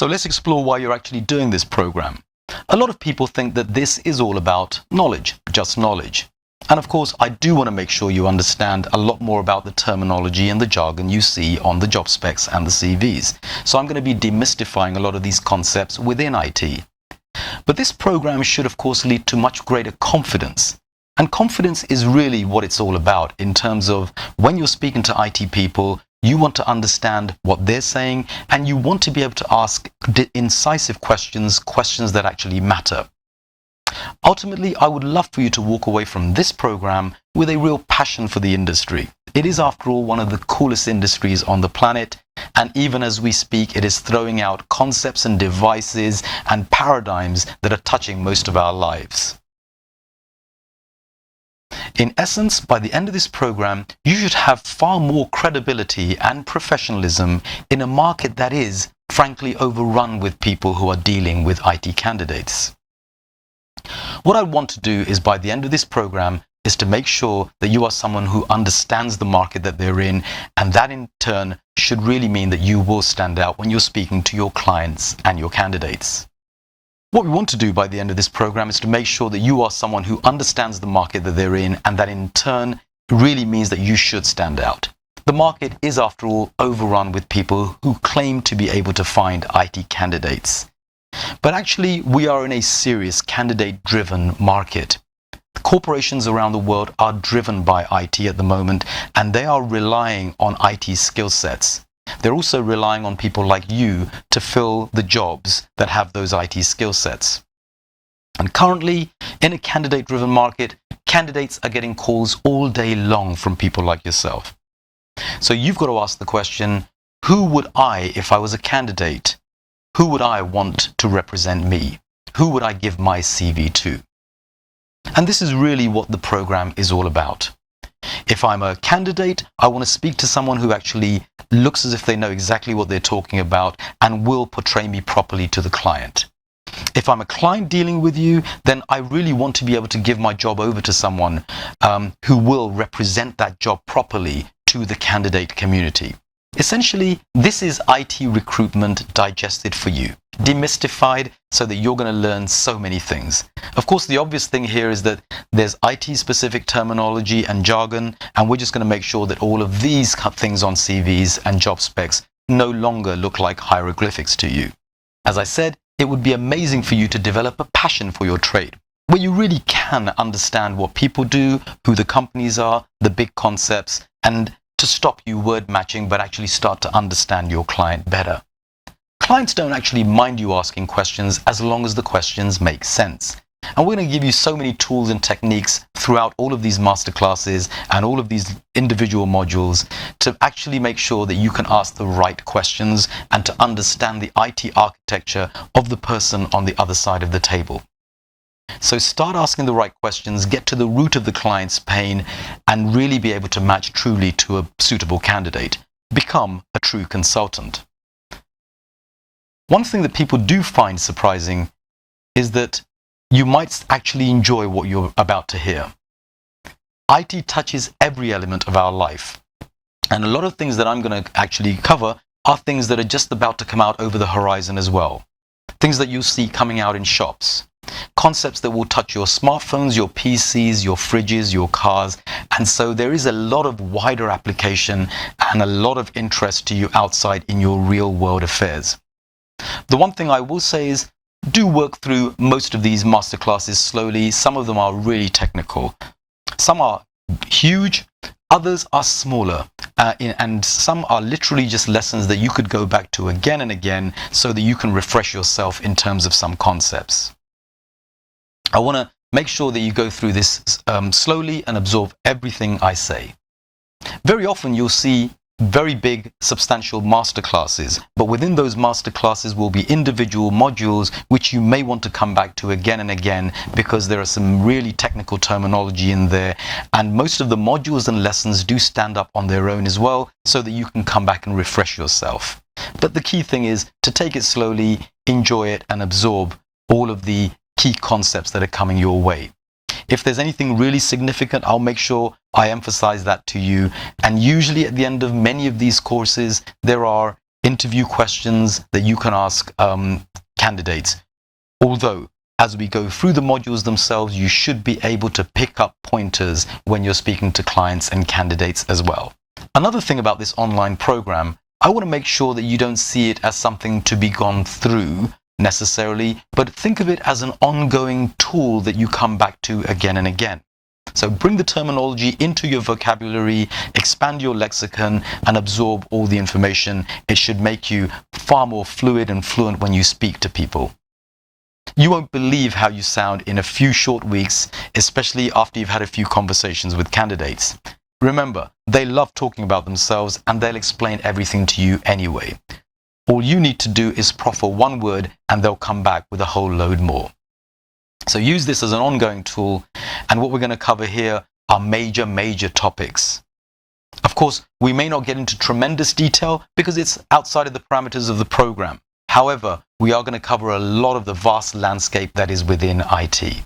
So let's explore why you're actually doing this program. A lot of people think that this is all about knowledge, just knowledge. And of course, I do want to make sure you understand a lot more about the terminology and the jargon you see on the job specs and the CVs. So I'm going to be demystifying a lot of these concepts within IT. But this program should, of course, lead to much greater confidence. And confidence is really what it's all about in terms of when you're speaking to IT people, you want to understand what they're saying, and you want to be able to ask incisive questions, questions that actually matter. Ultimately, I would love for you to walk away from this program with a real passion for the industry. It is, after all, one of the coolest industries on the planet, and even as we speak, it is throwing out concepts and devices and paradigms that are touching most of our lives. In essence, by the end of this program, you should have far more credibility and professionalism in a market that is, frankly, overrun with people who are dealing with IT candidates. What I want to do is, by the end of this program, is to make sure that you are someone who understands the market that they're in, and that in turn should really mean that you will stand out when you're speaking to your clients and your candidates. What we want to do by the end of this program is to make sure that you are someone who understands the market that they're in, and that in turn really means that you should stand out. The market is, after all, overrun with people who claim to be able to find IT candidates. But actually, we are in a serious candidate-driven market. Corporations around the world are driven by IT at the moment, and they are relying on IT skill sets. They're also relying on people like you to fill the jobs that have those IT skill sets. And currently, in a candidate-driven market, candidates are getting calls all day long from people like yourself. So you've got to ask the question, who would I, if I was a candidate, who would I want to represent me? Who would I give my CV to? And this is really what the program is all about. If I'm a candidate, I want to speak to someone who actually looks as if they know exactly what they're talking about and will portray me properly to the client. If I'm a client dealing with you, then I really want to be able to give my job over to someone who will represent that job properly to the candidate community. Essentially, this is IT recruitment digested for you, demystified so that you're going to learn so many things. Of course, the obvious thing here is that there's IT-specific terminology and jargon, and we're just going to make sure that all of these things on CVs and job specs no longer look like hieroglyphics to you. As I said, it would be amazing for you to develop a passion for your trade, where you really can understand what people do, who the companies are, the big concepts, and to stop you word matching, but actually start to understand your client better. Clients don't actually mind you asking questions as long as the questions make sense. And we're going to give you so many tools and techniques throughout all of these masterclasses and all of these individual modules to actually make sure that you can ask the right questions and to understand the IT architecture of the person on the other side of the table. So start asking the right questions, get to the root of the client's pain, and really be able to match truly to a suitable candidate. Become a true consultant. One thing that people do find surprising is that you might actually enjoy what you're about to hear. IT touches every element of our life. And a lot of things that I'm going to actually cover are things that are just about to come out over the horizon as well. Things that you'll see coming out in shops. Concepts that will touch your smartphones, your PCs, your fridges, your cars. And so there is a lot of wider application and a lot of interest to you outside in your real world affairs. The one thing I will say is, do work through most of these masterclasses slowly. Some of them are really technical. Some are huge, others are smaller. And some are literally just lessons that you could go back to again and again so that you can refresh yourself in terms of some concepts. I want to make sure that you go through this slowly and absorb everything I say. Very often you'll see very big, substantial masterclasses, but within those masterclasses will be individual modules which you may want to come back to again and again because there are some really technical terminology in there, and most of the modules and lessons do stand up on their own as well so that you can come back and refresh yourself. But the key thing is to take it slowly, enjoy it, and absorb all of the key concepts that are coming your way. If there's anything really significant, I'll make sure I emphasize that to you. And usually at the end of many of these courses, there are interview questions that you can ask candidates. Although, as we go through the modules themselves, you should be able to pick up pointers when you're speaking to clients and candidates as well. Another thing about this online program, I want to make sure that you don't see it as something to be gone through necessarily, but think of it as an ongoing tool that you come back to again and again. So bring the terminology into your vocabulary, expand your lexicon, and absorb all the information. It should make you far more fluid and fluent when you speak to people. You won't believe how you sound in a few short weeks, especially after you've had a few conversations with candidates. Remember, they love talking about themselves and they'll explain everything to you anyway. All you need to do is proffer one word and they'll come back with a whole load more. So use this as an ongoing tool, and what we're going to cover here are major topics. Of course, we may not get into tremendous detail because it's outside of the parameters of the program. However, we are going to cover a lot of the vast landscape that is within IT.